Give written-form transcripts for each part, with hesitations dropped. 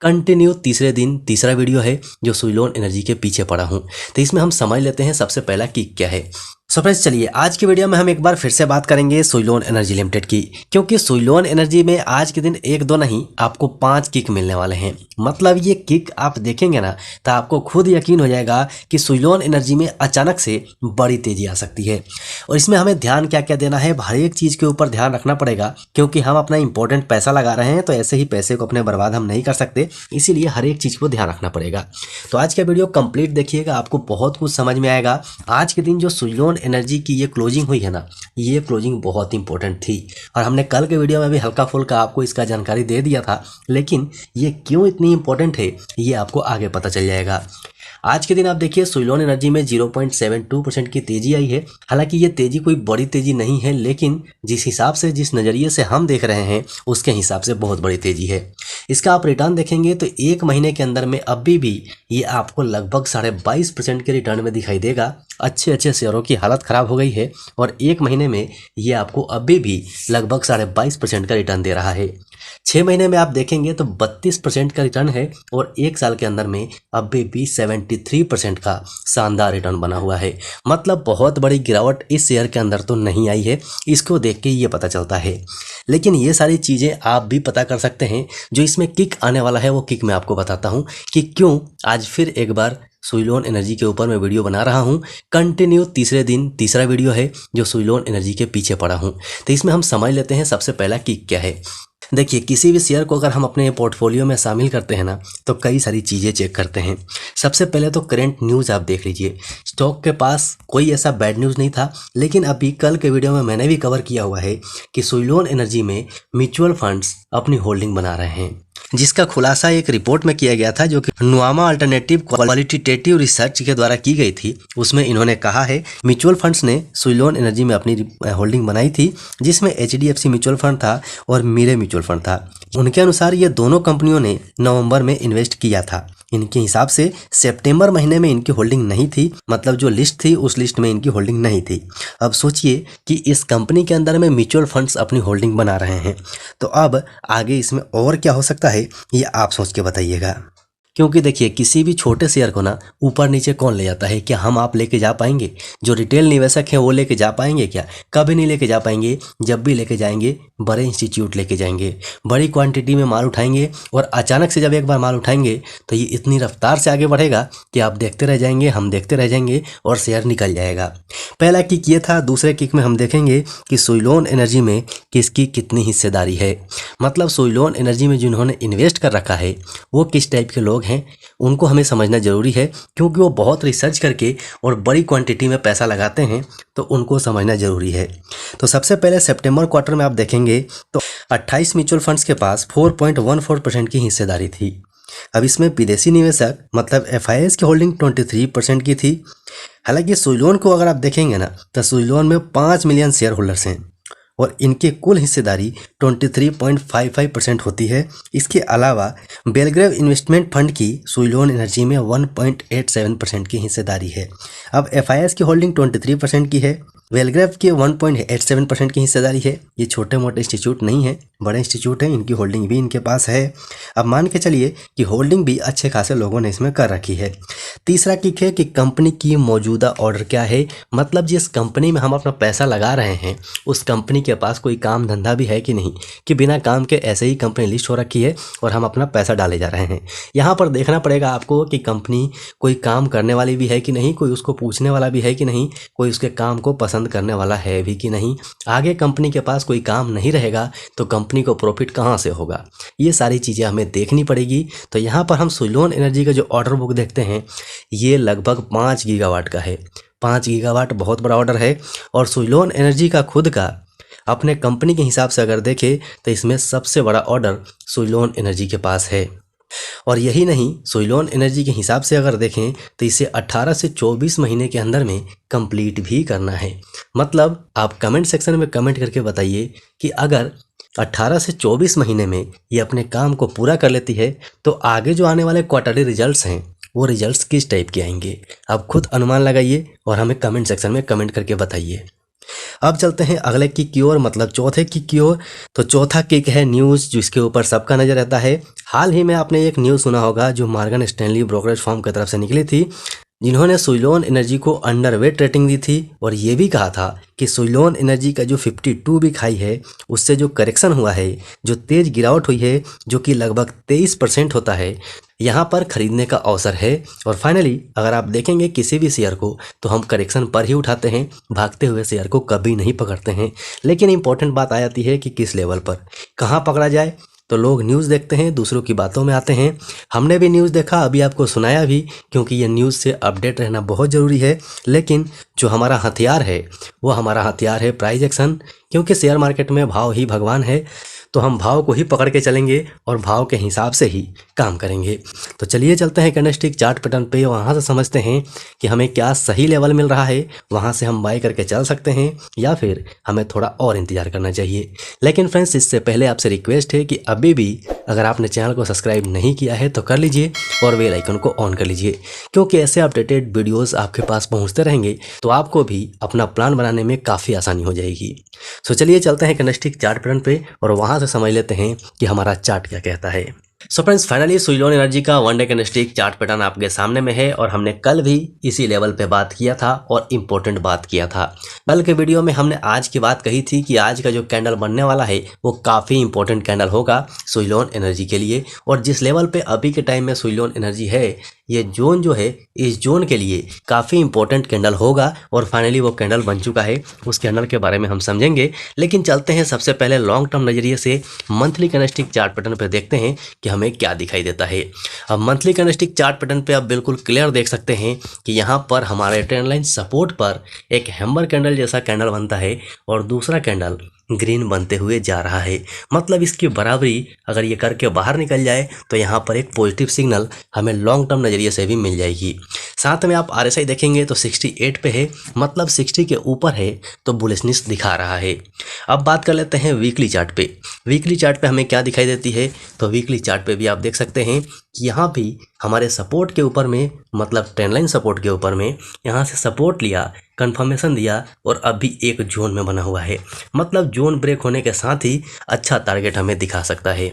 Continue तीसरे दिन तीसरा वीडियो है जो सुइलोन एनर्जी के पीछे पड़ा हूं। तो इसमें हम समझ लेते हैं सबसे पहला कि क्या है। सो फ्रेंड्स, चलिए आज की वीडियो में हम एक बार फिर से बात करेंगे सुइलोन एनर्जी लिमिटेड की, क्योंकि सुइलोन एनर्जी में आज के दिन एक दो नहीं आपको 5 किक मिलने वाले हैं। मतलब ये किक आप देखेंगे ना तो आपको खुद यकीन हो जाएगा कि सुइलोन एनर्जी में अचानक से बड़ी तेजी आ सकती है। और इसमें हमें ध्यान क्या क्या देना है, हर एक चीज़ के ऊपर ध्यान रखना पड़ेगा, क्योंकि हम अपना इंपॉर्टेंट पैसा लगा रहे हैं तो ऐसे ही पैसे को अपने बर्बाद हम नहीं कर सकते, इसीलिए हर एक चीज़ को ध्यान रखना पड़ेगा। तो आज का वीडियो कंप्लीट देखिएगा, आपको बहुत कुछ समझ में आएगा। आज के दिन जो सुइलोन एनर्जी की ये क्लोजिंग हुई है ना, ये क्लोजिंग बहुत इंपॉर्टेंट थी और हमने कल के वीडियो में भी हल्का फुल्का आपको इसका जानकारी दे दिया था, लेकिन ये क्यों इतनी इंपॉर्टेंट है ये आपको आगे पता चल जाएगा। आज के दिन आप देखिए सुइलोन एनर्जी में 0.72% की तेजी आई है। हालांकि ये तेजी कोई बड़ी तेजी नहीं है, लेकिन जिस हिसाब से जिस नज़रिए से हम देख रहे हैं उसके हिसाब से बहुत बड़ी तेजी है। इसका आप रिटर्न देखेंगे तो एक महीने के अंदर में अभी भी ये आपको लगभग 22.5% के रिटर्न में दिखाई देगा। अच्छे अच्छे शेयरों की हालत ख़राब हो गई है और एक महीने में ये आपको अभी भी लगभग 22.5% का रिटर्न दे रहा है। 6 महीने में आप देखेंगे तो 32% का रिटर्न है और एक साल के अंदर में अभी भी 73% का शानदार रिटर्न बना हुआ है। मतलब बहुत बड़ी गिरावट इस शेयर के अंदर तो नहीं आई है, इसको देख के ये पता चलता है। लेकिन ये सारी चीज़ें आप भी पता कर सकते हैं। जो इसमें किक आने वाला है वो किक मैं आपको बताता हूँ कि क्यों आज फिर एक बार सुइलोन एनर्जी के ऊपर मैं वीडियो बना रहा हूँ। कंटिन्यू तीसरे दिन तीसरा वीडियो है जो सुइलोन एनर्जी के पीछे पड़ा हूँ। तो इसमें हम समझ लेते हैं सबसे पहला किक क्या है। देखिए, किसी भी शेयर को अगर हम अपने पोर्टफोलियो में शामिल करते हैं ना तो कई सारी चीज़ें चेक करते हैं। सबसे पहले तो करंट न्यूज़ आप देख लीजिए। स्टॉक के पास कोई ऐसा बैड न्यूज़ नहीं था, लेकिन अभी कल के वीडियो में मैंने भी कवर किया हुआ है कि सुइलोन एनर्जी में म्यूचुअल फंड्स अपनी होल्डिंग बना रहे हैं, जिसका खुलासा एक रिपोर्ट में किया गया था जो कि नुआमा अल्टरनेटिव क्वालिटेटिव रिसर्च के द्वारा की गई थी। उसमें इन्होंने कहा है म्यूचुअल फंड्स ने सुइलोन एनर्जी में अपनी होल्डिंग बनाई थी, जिसमें HDFC म्यूचुअल फंड था और मीरे म्यूचुअल फंड था। उनके अनुसार ये दोनों कंपनियों ने नवंबर में इन्वेस्ट किया था। इनके हिसाब से सितंबर महीने में इनकी होल्डिंग नहीं थी, मतलब जो लिस्ट थी उस लिस्ट में इनकी होल्डिंग नहीं थी। अब सोचिए कि इस कंपनी के अंदर में म्यूचुअल फंड्स अपनी होल्डिंग बना रहे हैं, तो अब आगे इसमें और क्या हो सकता है ये आप सोच के बताइएगा। क्योंकि देखिए, किसी भी छोटे शेयर को ना ऊपर नीचे कौन ले जाता है? क्या हम आप लेके जा पाएंगे? जो रिटेल निवेशक हैं वो लेके जा पाएंगे क्या? कभी नहीं लेके जा पाएंगे। जब भी लेके जाएंगे बड़े इंस्टीट्यूट लेके जाएंगे, बड़ी क्वांटिटी में माल उठाएंगे और अचानक से जब एक बार माल उठाएंगे तो ये इतनी रफ्तार से आगे बढ़ेगा कि आप देखते रह जाएंगे, हम देखते रह जाएंगे और शेयर निकल जाएगा। पहला किक ये था। दूसरे किक में हम देखेंगे कि सुइलोन एनर्जी में किसकी कितनी हिस्सेदारी है। मतलब सुइलोन एनर्जी में जिन्होंने इन्वेस्ट कर रखा है वो किस टाइप के लोग हैं, उनको हमें समझना जरूरी है, क्योंकि वो बहुत रिसर्च करके और बड़ी क्वांटिटी में पैसा लगाते हैं, तो उनको समझना जरूरी है। तो सबसे पहले सितंबर क्वार्टर में आप देखेंगे तो 28 म्यूचुअल फंड्स के पास 4.14% की हिस्सेदारी थी। अब इसमें विदेशी निवेशक मतलब FIIs की होल्डिंग 23% की थी। हालांकि सुइलोन को अगर आप देखेंगे ना तो सुइलोन में 5 मिलियन शेयर होल्डर्स हैं और इनके कुल हिस्सेदारी 23.55% होती है। इसके अलावा बेलग्रेव इन्वेस्टमेंट फंड की सुइलोन एनर्जी में 1.87% की हिस्सेदारी है। अब FIIs की होल्डिंग 23% की है, बेलग्रेव के 1.87% की हिस्सेदारी है। ये छोटे मोटे इंस्टीट्यूट नहीं है, बड़े इंस्टीट्यूट हैं, इनकी होल्डिंग भी इनके पास है। अब मान के चलिए कि होल्डिंग भी अच्छे खासे लोगों ने इसमें कर रखी है। तीसरा किक है कि कंपनी की मौजूदा ऑर्डर क्या है। मतलब जिस कंपनी में हम अपना पैसा लगा रहे हैं उस कंपनी के पास कोई काम धंधा भी है कि नहीं, कि बिना काम के ऐसे ही कंपनी लिस्ट हो रखी है और हम अपना पैसा डाले जा रहे हैं। यहाँ पर देखना पड़ेगा आपको कि कंपनी कोई काम करने वाली भी है कि नहीं, कोई उसको पूछने वाला भी है कि नहीं, कोई उसके काम को पसंद करने वाला है भी कि नहीं। आगे कंपनी के पास कोई काम नहीं रहेगा तो कंपनी को प्रॉफिट कहाँ से होगा, ये सारी चीज़ें हमें देखनी पड़ेगी। तो यहाँ पर हम सुइलोन एनर्जी का जो ऑर्डर बुक देखते हैं ये लगभग 5 गीगावाट का है। 5 गीगावाट बहुत बड़ा ऑर्डर है और सुइलोन एनर्जी का खुद का अपने कंपनी के हिसाब से अगर देखें तो इसमें सबसे बड़ा ऑर्डर सुइलोन एनर्जी के पास है। और यही नहीं, सुइलोन एनर्जी के हिसाब से अगर देखें तो इसे 18 से 24 महीने के अंदर में कंप्लीट भी करना है। मतलब आप कमेंट सेक्शन में कमेंट करके बताइए कि अगर 18 से 24 महीने में ये अपने काम को पूरा कर लेती है तो आगे जो आने वाले क्वार्टरली रिजल्ट्स हैं वो रिजल्ट्स किस टाइप के आएंगे। आप खुद अनुमान लगाइए और हमें कमेंट सेक्शन में कमेंट करके बताइए। अब चलते हैं अगले किक की ओर, मतलब चौथे किक की ओर। तो चौथा किक है न्यूज़, जिसके ऊपर सबका नज़र रहता है। हाल ही में आपने एक न्यूज़ सुना होगा जो मॉर्गन स्टैनली ब्रोकरेज फर्म की तरफ से निकली थी, जिन्होंने सुइलोन एनर्जी को अंडरवेट रेटिंग दी थी और ये भी कहा था कि सुइलोन एनर्जी का जो 52 वीक हाई है उससे जो करेक्शन हुआ है, जो तेज़ गिरावट हुई है, जो कि लगभग 23% होता है, यहाँ पर खरीदने का अवसर है। और फाइनली अगर आप देखेंगे किसी भी शेयर को तो हम करेक्शन पर ही उठाते हैं, भागते हुए शेयर को कभी नहीं पकड़ते हैं। लेकिन इंपॉर्टेंट बात आ जाती है कि किस लेवल पर कहाँ पकड़ा जाए। तो लोग न्यूज़ देखते हैं, दूसरों की बातों में आते हैं। हमने भी न्यूज़ देखा, अभी आपको सुनाया भी, क्योंकि ये न्यूज़ से अपडेट रहना बहुत ज़रूरी है। लेकिन जो हमारा हथियार है वो हमारा हथियार है प्राइस एक्शन, क्योंकि शेयर मार्केट में भाव ही भगवान है। तो हम भाव को ही पकड़ के चलेंगे और भाव के हिसाब से ही काम करेंगे। तो चलिए चलते हैं कैंडलस्टिक चार्ट पैटर्न पे, वहाँ से समझते हैं कि हमें क्या सही लेवल मिल रहा है, वहाँ से हम बाय करके चल सकते हैं या फिर हमें थोड़ा और इंतज़ार करना चाहिए। लेकिन फ्रेंड्स, इससे पहले आपसे रिक्वेस्ट है कि अभी भी अगर आपने चैनल को सब्सक्राइब नहीं किया है तो कर लीजिए और बेल आइकन को ऑन कर लीजिए, क्योंकि ऐसे अपडेटेड वीडियोस आपके पास पहुंचते रहेंगे तो आपको भी अपना प्लान बनाने में काफ़ी आसानी हो जाएगी। सो चलिए चलते हैं कैंडलस्टिक चार्ट पैटर्न पे और वहाँ से समझ लेते हैं कि हमारा चार्ट क्या कहता है। So friends, finally Suzlon Energy का one day candlestick chart pattern आपके सामने में है और हमने कल भी इसी लेवल पे बात किया था और इम्पोर्टेंट बात किया था। कल के वीडियो में हमने आज की बात कही थी कि आज का जो कैंडल बनने वाला है वो काफ़ी इंपॉर्टेंट कैंडल होगा सुइलोन एनर्जी के लिए। और जिस लेवल पे अभी के टाइम में सुइलोन एनर्जी है, ये जोन जो है, इस जोन के लिए काफ़ी इंपॉर्टेंट कैंडल होगा और फाइनली वो कैंडल बन चुका है। उस कैंडल के बारे में हम समझेंगे, लेकिन चलते हैं सबसे पहले लॉन्ग टर्म नज़रिए से मंथली कैंडलस्टिक चार्ट पैटर्न पे देखते हैं कि हमें क्या दिखाई देता है। अब मंथली कैंडलस्टिक चार्ट पैटर्न पे आप बिल्कुल क्लियर देख सकते हैं कि यहाँ पर हमारे ट्रेंड लाइन सपोर्ट पर एक हैमर कैंडल जैसा कैंडल बनता है और दूसरा कैंडल ग्रीन बनते हुए जा रहा है। मतलब इसकी बराबरी अगर ये करके बाहर निकल जाए तो यहाँ पर एक पॉजिटिव सिग्नल हमें लॉन्ग टर्म नज़रिए से भी मिल जाएगी। साथ में आप RSI देखेंगे तो 68 पे है, मतलब 60 के ऊपर है तो बुलिशनेस दिखा रहा है। अब बात कर लेते हैं वीकली चार्ट पे। वीकली चार्ट पे हमें क्या दिखाई देती है, तो वीकली चार्ट पे भी आप देख सकते हैं कि यहाँ भी हमारे सपोर्ट के ऊपर में, मतलब ट्रेंड लाइन सपोर्ट के ऊपर में, यहाँ से सपोर्ट लिया, कंफर्मेशन दिया और अभी एक जोन में बना हुआ है। मतलब जोन ब्रेक होने के साथ ही अच्छा टारगेट हमें दिखा सकता है।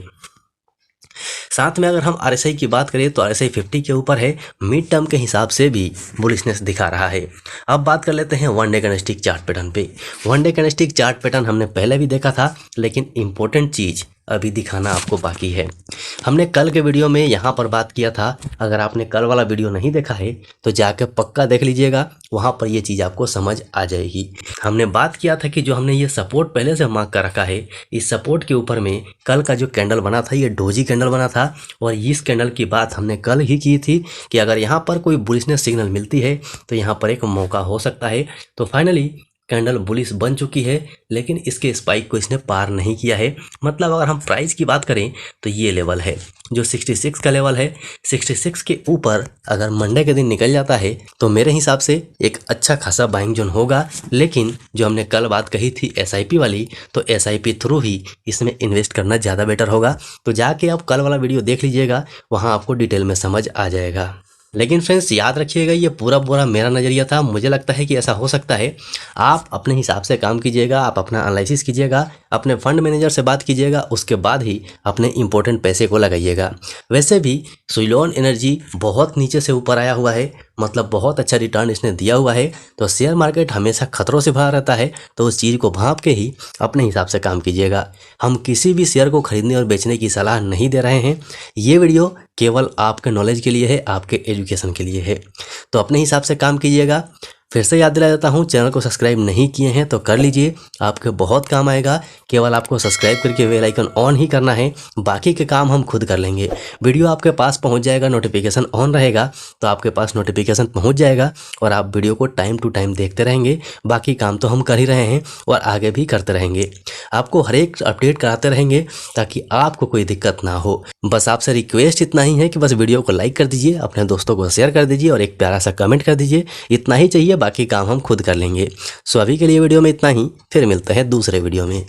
साथ में अगर हम RSI की बात करें तो RSI 50 के ऊपर है, मिड टर्म के हिसाब से भी बुलिशनेस दिखा रहा है। अब बात कर लेते हैं one day candlestick chart pattern पे। One day candlestick chart pattern हमने पहले भी देखा था, लेकिन इंपॉर्टेंट चीज़ अभी दिखाना आपको बाकी है। हमने कल के वीडियो में यहाँ पर बात किया था, अगर आपने कल वाला वीडियो नहीं देखा है तो जाकर पक्का देख लीजिएगा, वहाँ पर ये चीज़ आपको समझ आ जाएगी। हमने बात किया था कि जो हमने ये सपोर्ट पहले से मार्क कर रखा है, इस सपोर्ट के ऊपर में कल का जो कैंडल बना था ये डोजी कैंडल बना था और इस कैंडल की बात हमने कल ही की थी कि अगर यहाँ पर कोई बुलिशनेस सिग्नल मिलती है तो यहाँ पर एक मौका हो सकता है। तो फाइनली कैंडल बुलिश बन चुकी है, लेकिन इसके स्पाइक को इसने पार नहीं किया है। मतलब अगर हम प्राइस की बात करें तो ये लेवल है जो 66 का लेवल है। 66 के ऊपर अगर मंडे के दिन निकल जाता है तो मेरे हिसाब से एक अच्छा खासा बाइंग जोन होगा। लेकिन जो हमने कल बात कही थी SIP वाली, तो SIP थ्रू ही इसमें इन्वेस्ट करना ज़्यादा बेटर होगा। तो जाके आप कल वाला वीडियो देख लीजिएगा, वहाँ आपको डिटेल में समझ आ जाएगा। लेकिन फ्रेंड्स याद रखिएगा, ये पूरा मेरा नज़रिया था। मुझे लगता है कि ऐसा हो सकता है। आप अपने हिसाब से काम कीजिएगा, आप अपना एनालिसिस कीजिएगा, अपने फंड मैनेजर से बात कीजिएगा, उसके बाद ही अपने इंपॉर्टेंट पैसे को लगाइएगा। वैसे भी सुइलोन एनर्जी बहुत नीचे से ऊपर आया हुआ है, मतलब बहुत अच्छा रिटर्न इसने दिया हुआ है। तो शेयर मार्केट हमेशा खतरों से भरा रहता है, तो उस चीज़ को भांप के ही अपने हिसाब से काम कीजिएगा। हम किसी भी शेयर को खरीदने और बेचने की सलाह नहीं दे रहे हैं। ये वीडियो केवल आपके नॉलेज के लिए है, आपके एजुकेशन के लिए है। तो अपने हिसाब से काम कीजिएगा। फिर से याद दिला देता हूँ, चैनल को सब्सक्राइब नहीं किए हैं तो कर लीजिए, आपके बहुत काम आएगा। केवल आपको सब्सक्राइब करके बेल आइकन ऑन ही करना है, बाकी के काम हम खुद कर लेंगे। वीडियो आपके पास पहुँच जाएगा, नोटिफिकेशन ऑन रहेगा तो आपके पास नोटिफिकेशन पहुँच जाएगा और आप वीडियो को टाइम टू टाइम देखते रहेंगे। बाकी काम तो हम कर ही रहे हैं और आगे भी करते रहेंगे। आपको हर एक अपडेट कराते रहेंगे ताकि आपको कोई दिक्कत ना हो। बस आपसे रिक्वेस्ट इतना ही है कि बस वीडियो को लाइक कर दीजिए, अपने दोस्तों को शेयर कर दीजिए और एक प्यारा सा कमेंट कर दीजिए। इतना ही चाहिए, बाकी काम हम खुद कर लेंगे। सो अभी के लिए वीडियो में इतना ही, फिर मिलते हैं दूसरे वीडियो में।